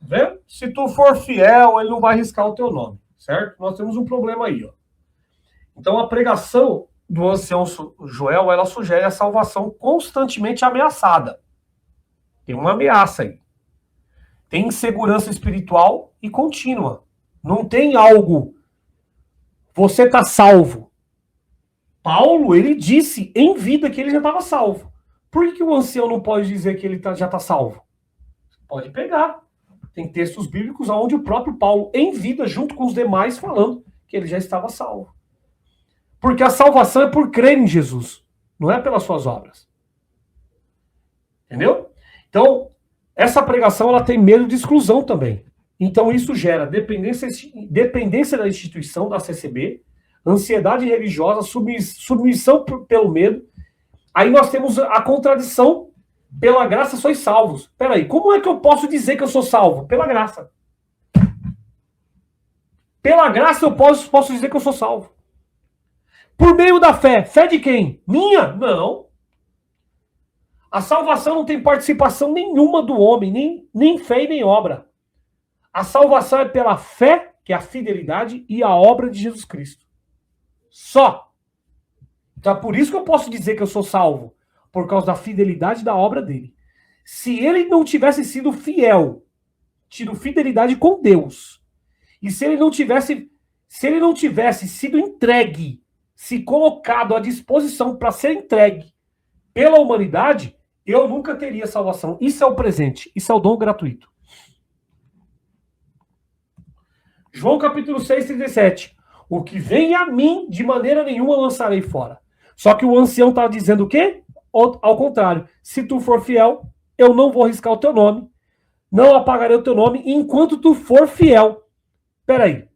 Vê? Se tu for fiel, ele não vai riscar o teu nome, certo? Nós temos um problema aí, ó. Então a pregação do ancião Joel, ela sugere a salvação constantemente ameaçada. Tem uma ameaça aí. Tem insegurança espiritual e contínua. Não tem algo. Você está salvo. Paulo, ele disse em vida que ele já estava salvo. Por que o ancião não pode dizer que ele já está salvo? Pode pegar. Tem textos bíblicos onde o próprio Paulo, em vida, junto com os demais, falando que ele já estava salvo. Porque a salvação é por crer em Jesus, não é pelas suas obras. Entendeu? Então, essa pregação ela tem medo de exclusão também. Então, isso gera dependência da instituição, da CCB, ansiedade religiosa, submissão pelo medo. Aí nós temos a contradição, pela graça sois salvos. Peraí, como é que eu posso dizer que eu sou salvo? Pela graça. Pela graça eu posso dizer que eu sou salvo. Por meio da fé. Fé de quem? Minha? Não. A salvação não tem participação nenhuma do homem, nem fé e nem obra. A salvação é pela fé, que é a fidelidade, e a obra de Jesus Cristo. Só. Então é por isso que eu posso dizer que eu sou salvo. Por causa da fidelidade da obra dele. Se ele não tivesse sido fiel, tido fidelidade com Deus, e se ele não tivesse sido entregue, se colocado à disposição para ser entregue pela humanidade, eu nunca teria salvação. Isso é o presente, isso é o dom gratuito. João capítulo 6, 37. O que vem a mim, de maneira nenhuma lançarei fora. Só que o ancião está dizendo o quê? Ao contrário, se tu for fiel, eu não vou riscar o teu nome, não apagarei o teu nome, enquanto tu for fiel. Peraí.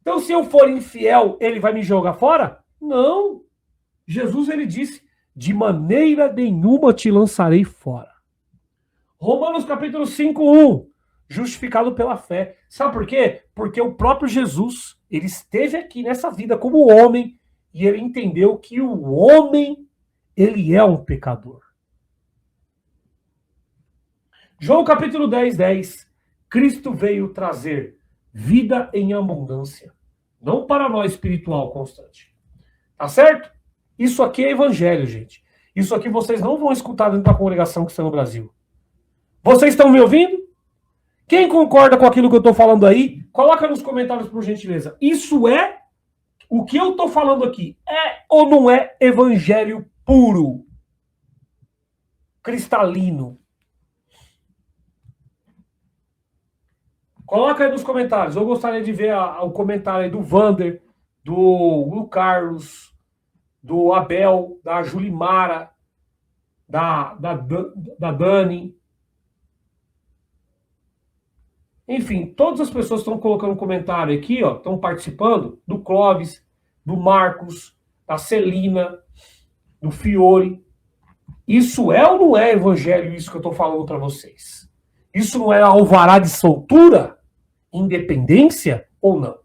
Então, se eu for infiel, ele vai me jogar fora? Não. Jesus, ele disse, de maneira nenhuma te lançarei fora. Romanos capítulo 5, 1. Justificado pela fé. Sabe por quê? Porque o próprio Jesus, ele esteve aqui nessa vida como homem, e ele entendeu que o homem, ele é um pecador. João capítulo 10, 10. Cristo veio trazer vida em abundância. Não para nós espiritual constante. Tá certo? Isso aqui é evangelho, gente. Isso aqui vocês não vão escutar dentro da congregação que está no Brasil. Vocês estão me ouvindo? Quem concorda com aquilo que eu estou falando aí, coloca nos comentários, por gentileza. Isso é o que eu estou falando aqui. É ou não é evangelho puro? Cristalino? Coloca aí nos comentários. Eu gostaria de ver o comentário aí do Vander, do Carlos, do Abel, da Julimara, da Dani. Enfim, todas as pessoas estão colocando comentário aqui, ó, estão participando, do Clóvis, do Marcos, da Celina, do Fiore. Isso é ou não é evangelho, isso que eu estou falando para vocês? Isso não é alvará de soltura? Independência ou não?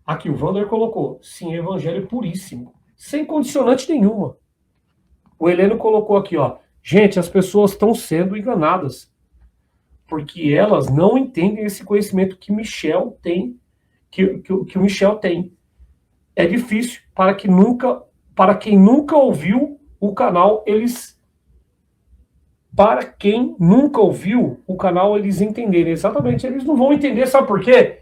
Aqui o Vander colocou, sim, evangelho puríssimo, sem condicionante nenhuma. O Heleno colocou aqui, ó, gente, as pessoas estão sendo enganadas, porque elas não entendem esse conhecimento que Michel tem, que o Michel tem. É difícil para quem nunca ouviu o canal, eles para quem nunca ouviu o canal, eles entenderem. Exatamente, eles não vão entender, sabe por quê?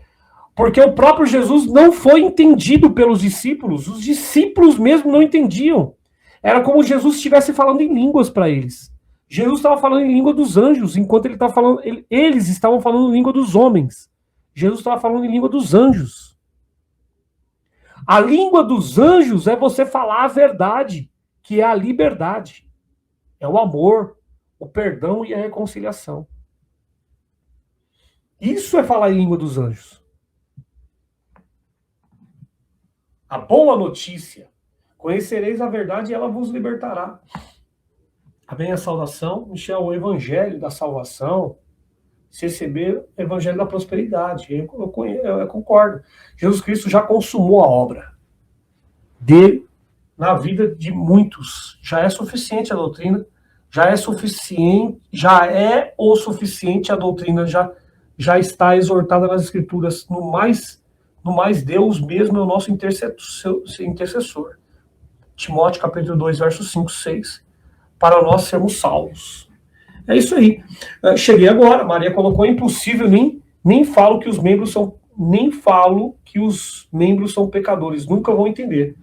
Porque o próprio Jesus não foi entendido pelos discípulos. Os discípulos mesmo não entendiam. Era como Jesus estivesse falando em línguas para eles. Jesus estava falando em língua dos anjos, enquanto ele estava falando, eles estavam falando em língua dos homens. Jesus estava falando em língua dos anjos. A língua dos anjos é você falar a verdade, que é a liberdade. É o amor, o perdão e a reconciliação. Isso é falar em língua dos anjos. A boa notícia: conhecereis a verdade e ela vos libertará. Amém a saudação, Michel, o evangelho da salvação, se receber o evangelho da prosperidade. Eu concordo. Jesus Cristo já consumou a obra dele na vida de muitos. Já é suficiente a doutrina, já é o suficiente a doutrina, já está exortada nas Escrituras. No mais, Deus mesmo é o nosso intercessor. Timóteo capítulo 2, versos 5, 6. Para nós sermos salvos. É isso aí. Cheguei agora. Maria colocou: impossível, nem falo que os membros são pecadores. Nunca vão entender.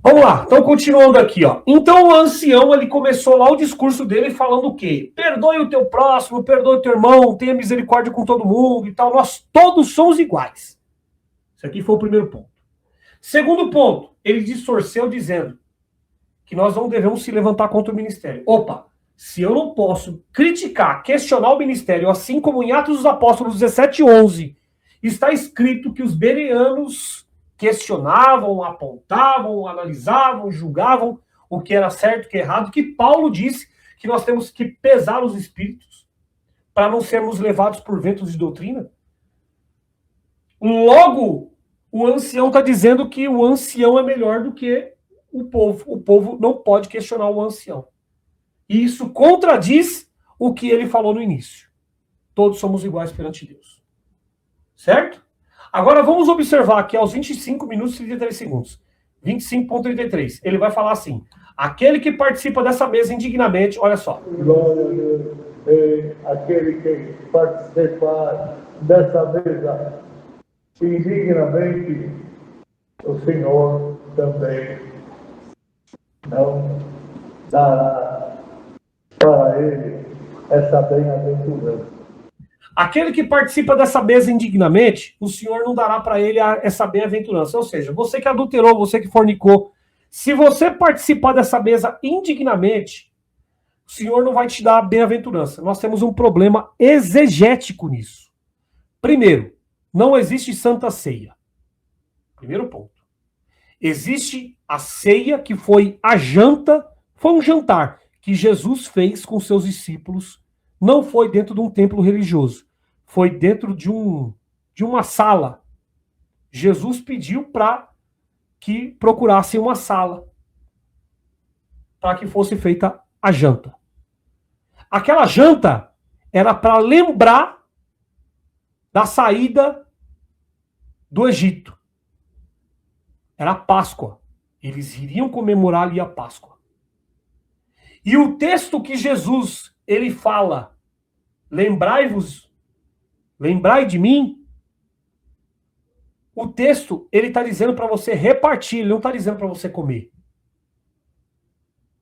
Vamos lá. Então, continuando aqui, ó. Então, o ancião, ele começou lá o discurso dele falando o quê? Perdoe o teu próximo, perdoe o teu irmão, tenha misericórdia com todo mundo e tal. Nós todos somos iguais. Isso aqui foi o primeiro ponto. Segundo ponto, ele distorceu dizendo que nós não devemos se levantar contra o ministério. Opa, se eu não posso criticar, questionar o ministério, assim como em Atos dos Apóstolos 17:11, está escrito que os bereanos questionavam, apontavam, analisavam, julgavam o que era certo e o que é errado, que Paulo disse que nós temos que pesar os espíritos para não sermos levados por ventos de doutrina. Logo, o ancião está dizendo que o ancião é melhor do que o povo. O povo não pode questionar o ancião. E isso contradiz o que ele falou no início. Todos somos iguais perante Deus. Certo? Agora vamos observar aqui aos 25 minutos e 33 segundos. 25.33. Ele vai falar assim: aquele que participa dessa mesa indignamente, olha só. Glória a Deus. Aquele que participar dessa mesa indignamente, o Senhor também não dará para ele essa bem-aventurança. Aquele que participa dessa mesa indignamente, o Senhor não dará para ele essa bem-aventurança. Ou seja, você que adulterou, você que fornicou, se você participar dessa mesa indignamente, o Senhor não vai te dar a bem-aventurança. Nós temos um problema exegético nisso. Primeiro, não existe santa ceia. Primeiro ponto. Existe a ceia, que foi a janta, foi um jantar que Jesus fez com seus discípulos. Não foi dentro de um templo religioso. Foi dentro de uma sala. Jesus pediu para que procurassem uma sala para que fosse feita a janta. Aquela janta era para lembrar da saída do Egito. Era a Páscoa. Eles iriam comemorar ali a Páscoa. E o texto que Jesus, ele fala: lembrai-vos, lembrai de mim. O texto, ele está dizendo para você repartir, ele não está dizendo para você comer.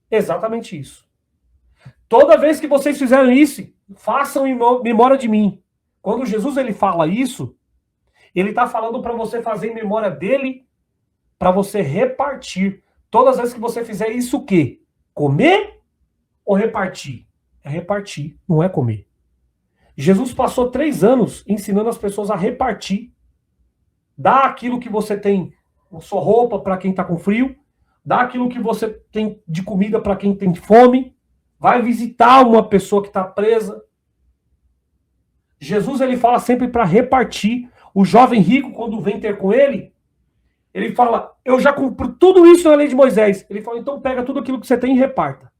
Exatamente isso. Toda vez que vocês fizerem isso, façam em memória de mim. Quando Jesus ele fala isso, ele está falando para você fazer em memória dele, para você repartir. Todas as vezes que você fizer isso, o quê? Comer ou repartir? É repartir, não é comer. Jesus passou 3 anos ensinando as pessoas a repartir. Dá aquilo que você tem, a sua roupa para quem está com frio, dá aquilo que você tem de comida para quem tem fome, vai visitar uma pessoa que está presa. Jesus ele fala sempre para repartir. O jovem rico, quando vem ter com ele, ele fala: eu já cumpro tudo isso na lei de Moisés. Ele fala: então pega tudo aquilo que você tem e reparta.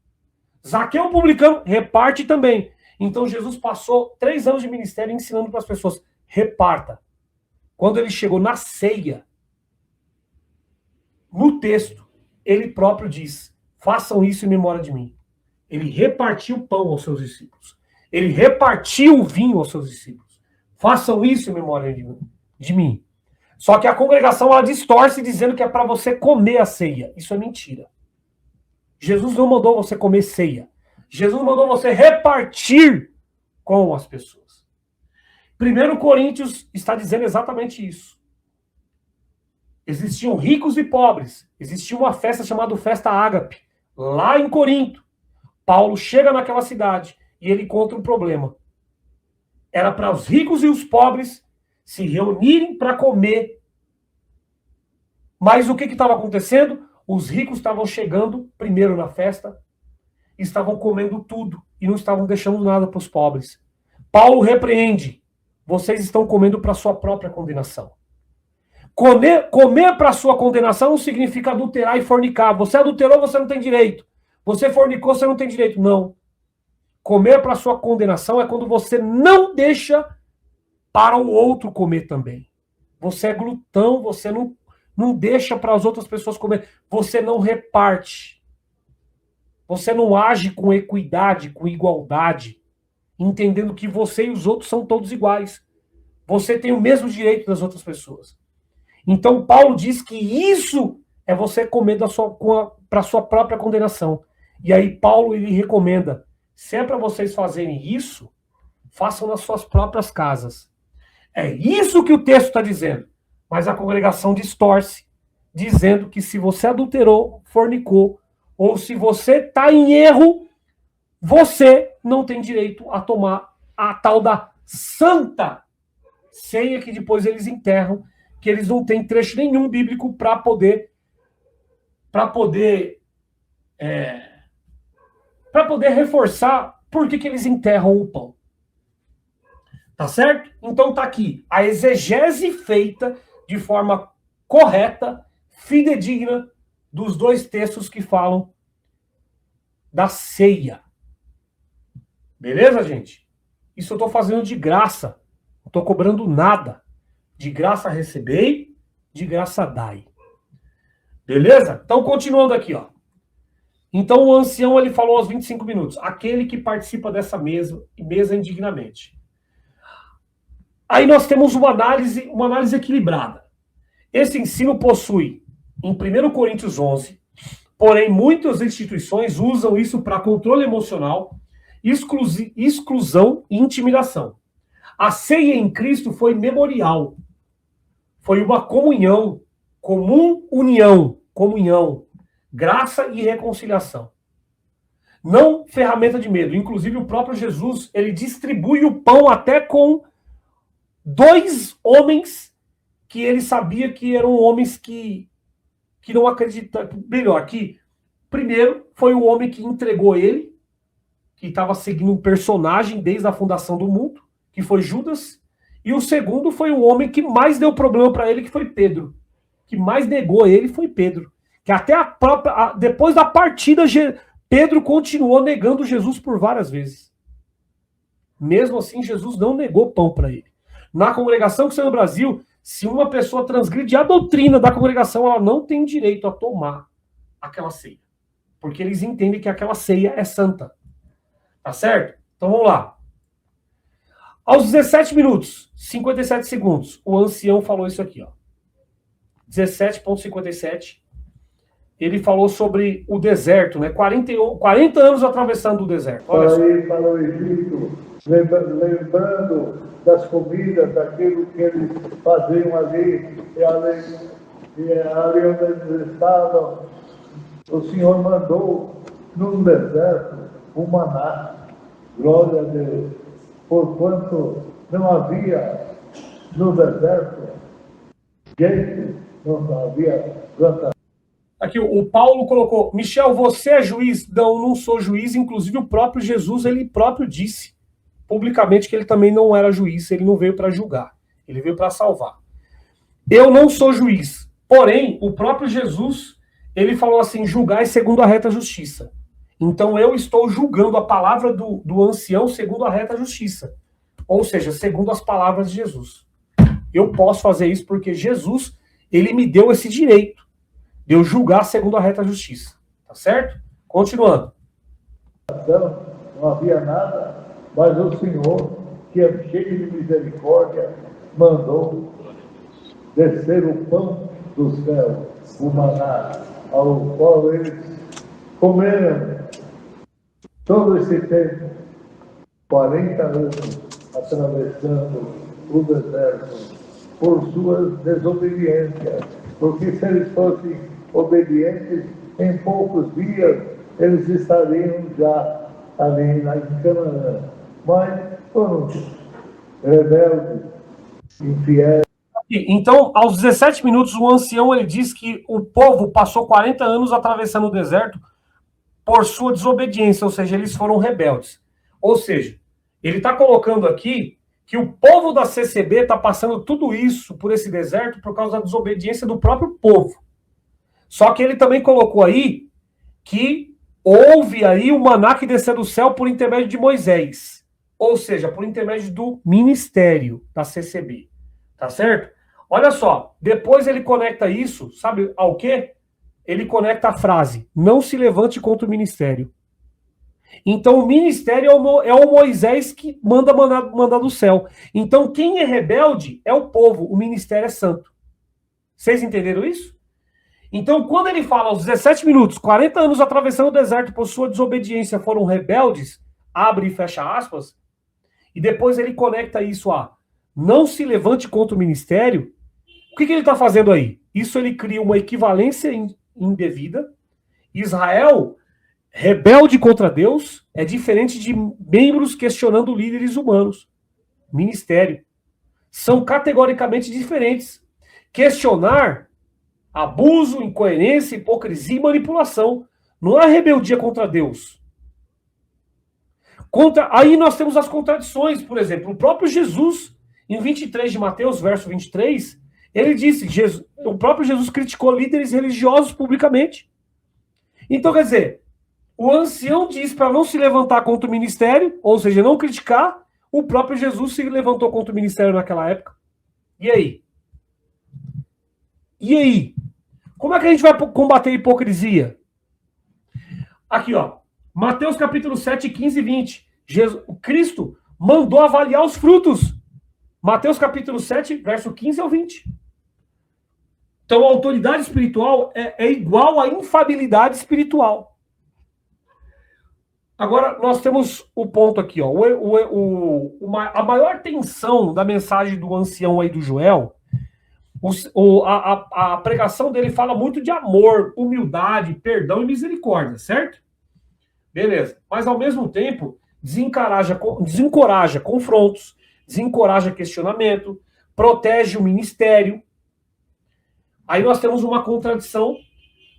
Zaqueu publicano, reparte também. Então Jesus passou 3 anos de ministério ensinando para as pessoas: reparta. Quando ele chegou na ceia, no texto, ele próprio diz: façam isso em memória de mim. Ele repartiu o pão aos seus discípulos. Ele repartiu o vinho aos seus discípulos. Façam isso em memória de mim. Só que a congregação ela distorce dizendo que é para você comer a ceia. Isso é mentira. Jesus não mandou você comer ceia. Jesus mandou você repartir com as pessoas. 1 Coríntios está dizendo exatamente isso. Existiam ricos e pobres. Existia uma festa chamada Festa Ágape, lá em Corinto. Paulo chega naquela cidade e ele encontra um problema. Era para os ricos e os pobres se reunirem para comer. Mas o que estava acontecendo? Os ricos estavam chegando primeiro na festa, estavam comendo tudo e não estavam deixando nada para os pobres. Paulo repreende. Vocês estão comendo para sua própria condenação. Comer para sua condenação não significa adulterar e fornicar. Você adulterou, você não tem direito. Você fornicou, você não tem direito. Não. Comer para sua condenação é quando você não deixa para o outro comer também. Você é glutão, você não deixa para as outras pessoas comer. Você não reparte. Você não age com equidade, com igualdade, entendendo que você e os outros são todos iguais. Você tem o mesmo direito das outras pessoas. Então, Paulo diz que isso é você comer para sua própria condenação. E aí, Paulo ele recomenda, se é para vocês fazerem isso, façam nas suas próprias casas. É isso que o texto está dizendo. Mas a congregação distorce, dizendo que se você adulterou, fornicou, ou se você está em erro, você não tem direito a tomar a tal da santa ceia que depois eles enterram, que eles não têm trecho nenhum bíblico para poder reforçar por que eles enterram o pão. Tá certo? Então tá aqui a exegese feita de forma correta, fidedigna, dos dois textos que falam da ceia. Beleza, gente? Isso eu estou fazendo de graça. Não estou cobrando nada. De graça recebei, de graça dai. Beleza? Então, continuando aqui, ó. Então, o ancião, ele falou aos 25 minutos. Aquele que participa dessa mesa indignamente. Aí nós temos uma análise equilibrada. Esse ensino possui, em 1 Coríntios 11, porém, muitas instituições usam isso para controle emocional, exclusão e intimidação. A ceia em Cristo foi memorial. Foi uma comunhão, comunhão, graça e reconciliação. Não ferramenta de medo. Inclusive, o próprio Jesus, ele distribui o pão até com 2 homens que ele sabia que eram homens que não acreditavam. Melhor, que primeiro foi o homem que entregou ele, que estava seguindo um personagem desde a fundação do mundo, que foi Judas, e o segundo foi o homem que mais deu problema para ele, que foi Pedro. Que mais negou ele foi Pedro. Que até depois da partida, Pedro continuou negando Jesus por várias vezes. Mesmo assim, Jesus não negou pão para ele. Na congregação que está no Brasil, se uma pessoa transgride a doutrina da congregação, ela não tem direito a tomar aquela ceia. Porque eles entendem que aquela ceia é santa. Tá certo? Então vamos lá. Aos 17 minutos, 57 segundos, o ancião falou isso aqui, ó. 17,57. Ele falou sobre o deserto, né? 40 anos atravessando o deserto. Olha só. Para o Egito, lembrando das comidas, daquilo que eles faziam ali, e ali onde eles estavam, o Senhor mandou no deserto o maná. Glória a Deus. Porquanto não havia no deserto gente, não havia plantação. Aqui o Paulo colocou, Michel, você é juiz? Não sou juiz. Inclusive o próprio Jesus, ele próprio disse publicamente que ele também não era juiz, ele não veio para julgar, ele veio para salvar. Eu não sou juiz, porém, o próprio Jesus, ele falou assim, julgai segundo a reta justiça. Então eu estou julgando a palavra do ancião segundo a reta justiça, ou seja, segundo as palavras de Jesus. Eu posso fazer isso porque Jesus, ele me deu esse direito de eu julgar segundo a reta justiça, tá certo? Continuando. não havia nada, mas o Senhor, que é cheio de misericórdia, mandou descer o pão do céu, o maná, ao qual eles comeram todo esse tempo, 40 anos, atravessando o deserto, por suas desobediências, porque se eles fossem obedientes, em poucos dias eles estariam já ali em Canaã. Mas foram rebeldes, infiéis. Então, aos 17 minutos, o ancião ele diz que o povo passou 40 anos atravessando o deserto por sua desobediência, ou seja, eles foram rebeldes. Ou seja, ele está colocando aqui que o povo da CCB está passando tudo isso por esse deserto por causa da desobediência do próprio povo. Só que ele também colocou aí que houve aí o maná que desceu do céu por intermédio de Moisés. Ou seja, por intermédio do ministério da CCB. Tá certo? Olha só, depois ele conecta isso, sabe ao quê? Ele conecta a frase, não se levante contra o ministério. Então o ministério é o Moisés que manda do céu. Então quem é rebelde é o povo, o ministério é santo. Vocês entenderam isso? Então quando ele fala aos 17 minutos, 40 anos atravessando o deserto por sua desobediência foram rebeldes, abre e fecha aspas, e depois ele conecta isso a não se levante contra o ministério, o que ele está fazendo aí? Isso ele cria uma equivalência indevida. Israel, rebelde contra Deus, é diferente de membros questionando líderes humanos. Ministério. São categoricamente diferentes. Questionar abuso, incoerência, hipocrisia e manipulação. Não é rebeldia contra Deus. Aí nós temos as contradições, por exemplo, o próprio Jesus, em 23 de Mateus, verso 23, ele disse, o próprio Jesus criticou líderes religiosos publicamente. Então, quer dizer, o ancião diz para não se levantar contra o ministério, ou seja, não criticar, o próprio Jesus se levantou contra o ministério naquela época. E aí? E aí? Como é que a gente vai combater a hipocrisia? Aqui, ó. Mateus capítulo 7, 15 e 20. Cristo mandou avaliar os frutos. Mateus capítulo 7, verso 15 ao 20. Então, a autoridade espiritual é igual à infabilidade espiritual. Agora, nós temos o ponto aqui, ó. A maior tensão da mensagem do ancião aí do Joel, a pregação dele fala muito de amor, humildade, perdão e misericórdia, certo? Beleza. Mas, ao mesmo tempo, desencoraja confrontos, desencoraja questionamento, protege o ministério. Aí nós temos uma contradição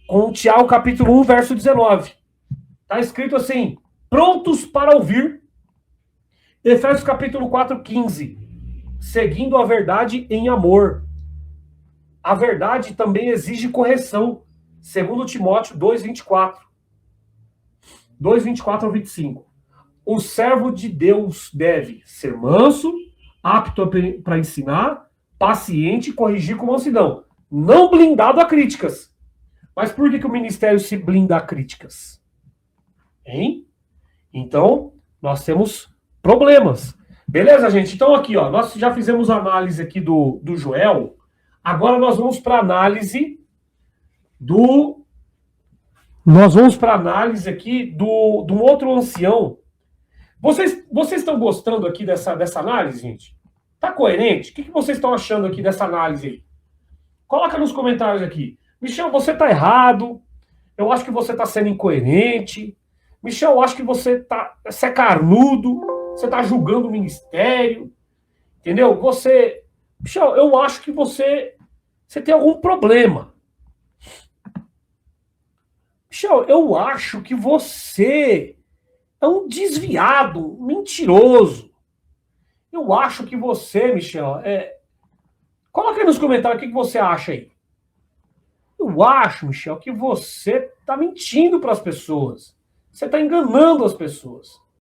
com Tiago capítulo 1, verso 19. Está escrito assim, prontos para ouvir. Efésios capítulo 4, 15. Seguindo a verdade em amor. A verdade também exige correção. Segundo Timóteo 2, 24. 2, 24 ao 25. O servo de Deus deve ser manso, apto para ensinar, paciente e corrigir com mansidão. Não blindado a críticas. Mas por que o ministério se blinda a críticas? Hein? Então, nós temos problemas. Beleza, gente? Então aqui, ó, nós já fizemos a análise aqui do Joel. Agora nós vamos para a análise do... Nós vamos para a análise aqui do outro ancião. Vocês estão gostando aqui dessa análise, gente? Tá coerente? O que vocês estão achando aqui dessa análise aí? Coloca nos comentários aqui. Michel, você tá errado. Eu acho que você tá sendo incoerente. Michel, eu acho que você é carnudo. Você tá julgando o ministério. Entendeu? Michel, eu acho que você tem algum problema. Michel, eu acho que você é um desviado, um mentiroso. Eu acho que você, Michel, Coloca aí nos comentários o que você acha aí. Eu acho, Michel, que você está mentindo para as pessoas. Você está enganando as pessoas.